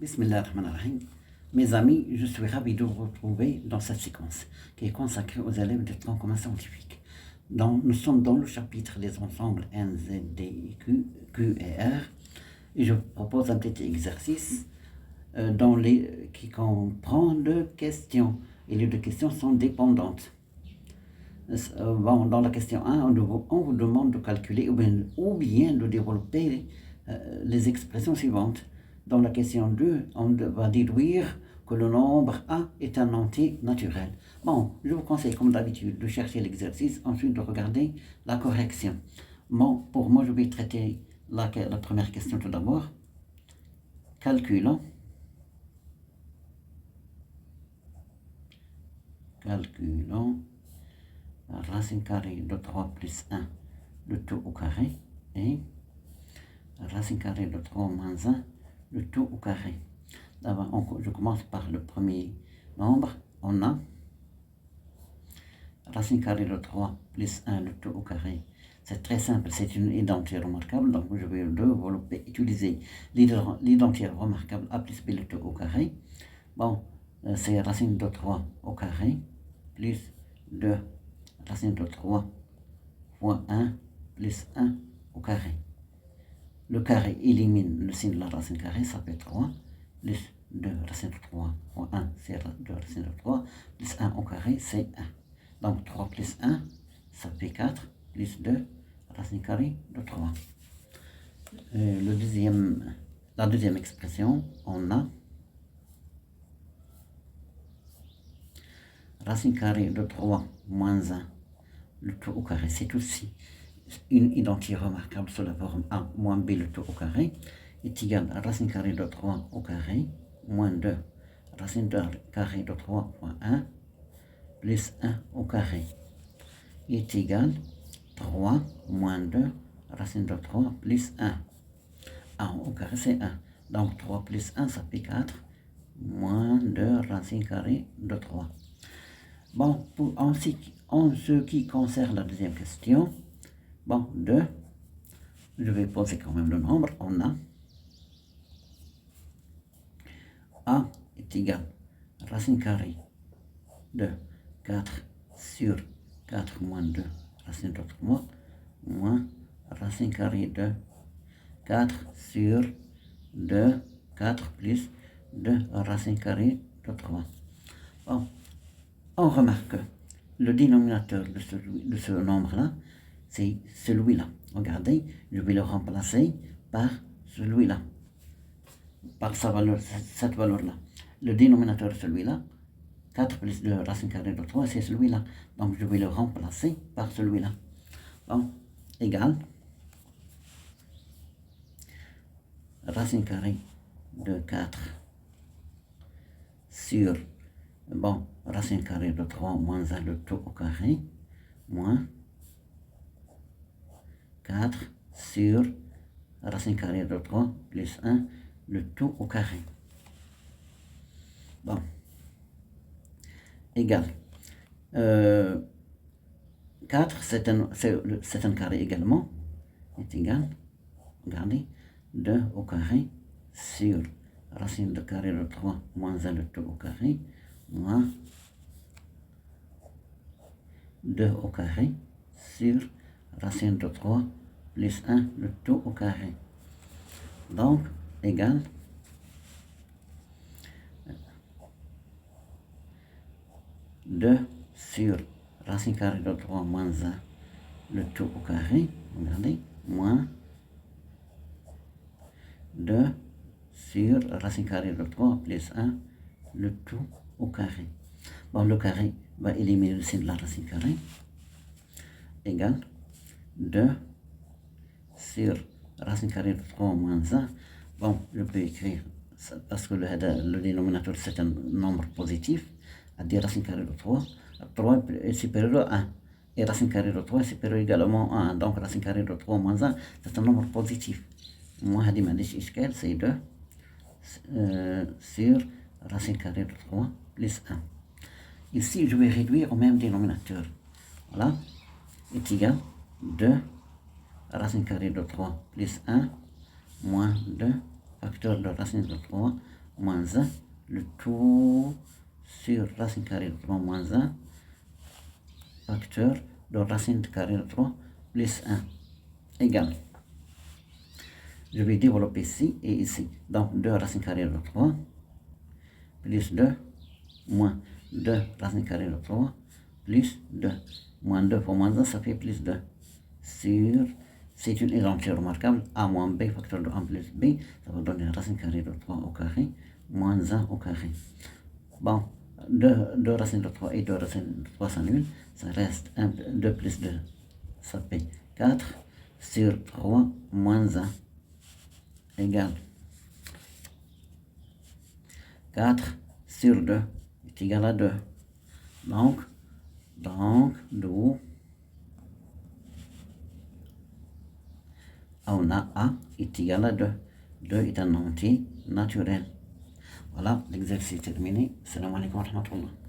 Bismillahirrahmanirrahim. Mes amis, je suis ravi de vous retrouver dans cette séquence qui est consacrée aux élèves des troncs communs scientifiques. Nous sommes dans le chapitre des ensembles N, Z, D, Q et R. Et je vous propose un petit exercice qui comprend deux questions. Et les deux questions sont dépendantes. Dans la question 1, on vous demande de calculer ou bien de développer les expressions suivantes. Dans la question 2, on va déduire que le nombre A est un entier naturel. Bon, je vous conseille comme d'habitude de chercher l'exercice, ensuite de regarder la correction. Bon, pour moi, je vais traiter la première question tout d'abord. Calculons la racine carrée de 3 plus 1, le tout au carré, et la racine carrée de 3 moins 1, le tout au carré. D'abord, je commence par le premier nombre. On a racine carrée de 3 plus 1, le tout au carré. C'est très simple, c'est une identité remarquable. Donc, je vais développer, utiliser l'identité remarquable A plus B, le tout au carré. Bon, c'est racine de 3 au carré, plus 2 racine de 3 fois 1, plus 1 au carré. Le carré élimine le signe de la racine carrée, ça fait 3, plus 2 racine de 3 fois 1, c'est 2 racine de 3, plus 1 au carré, c'est 1. Donc 3 plus 1, ça fait 4, plus 2 racine carrée de 3. La deuxième expression, on a racine carrée de 3 moins 1, le tout au carré, c'est aussi une identité remarquable sous la forme A moins B, le tout au carré, est égal à racine carrée de 3 au carré, moins 2 racine carrée de 3 fois 1, plus 1 au carré, est égal à 3 moins 2 racine de 3 plus 1. 1 au carré, c'est 1. Donc 3 plus 1, ça fait 4, moins 2 racine carrée de 3. Bon, en ce qui concerne la deuxième question, bon, 2, je vais poser quand même le nombre. On a A est égal à racine carrée de 4 sur 4 moins 2 racine de 3 moins racine carrée de 4 sur 2, 4 plus 2 racine carrée de 3. Bon, on remarque que le dénominateur de ce nombre-là, c'est celui-là. Regardez, je vais le remplacer par celui-là, par cette valeur-là. Le dénominateur de celui-là, 4 plus 2 racine carrée de 3, c'est celui-là. Donc, je vais le remplacer par celui-là. Bon, égal racine carrée de 4 sur, bon, racine carrée de 3 moins 1, le tout au carré, moins 4 sur racine carrée de 3 plus 1, le tout au carré. Bon, égal. 4, c'est un carré également, est égal, regardez, 2 au carré sur racine de carré de 3 moins 1, le tout au carré, moins 2 au carré sur racine de 3 plus 1, le tout au carré. Donc, égal 2 sur racine carrée de 3 moins 1, le tout au carré, regardez, moins 2 sur racine carrée de 3 plus 1, le tout au carré. Bon, le carré va éliminer le signe de la racine carrée, égal 2 sur racine carrée de 3 moins 1. Bon, je peux écrire, parce que le dénominateur c'est un nombre positif, à dire racine carrée de 3. 3 est supérieur à 1. Et racine carrée de 3 est supérieur également à 1. Donc racine carrée de 3 moins 1, c'est un nombre positif. Moi, c'est 2 sur racine carrée de 3 plus 1. Ici, je vais réduire au même dénominateur. Voilà, est égal 2 racine carrée de 3 plus 1 moins 2 facteur de racine de 3 moins 1, le tout sur racine carrée de 3 moins 1, facteur de racine carrée de 3 plus 1, égale. Je vais développer ici et ici. Donc 2 racine carrée de 3, plus 2, moins 2 racine carrée de 3, plus 2. Moins 2 fois moins 1, ça fait plus 2. Sur, c'est une identité remarquable. A moins B, facteur de 1 plus B, ça va donner racine carrée de 3 au carré, moins 1 au carré. Bon, 2 racines de 3 et 2 racines de 3 s'annulent. Ça reste 2 plus 2, ça fait 4 sur 3 moins 1 égale 4 sur 2 est égal à 2. Donc, d'où on a A est égal à 2. 2 est un entier naturel. Voilà, l'exercice terminé. Salam alaikum wa rahmatullah.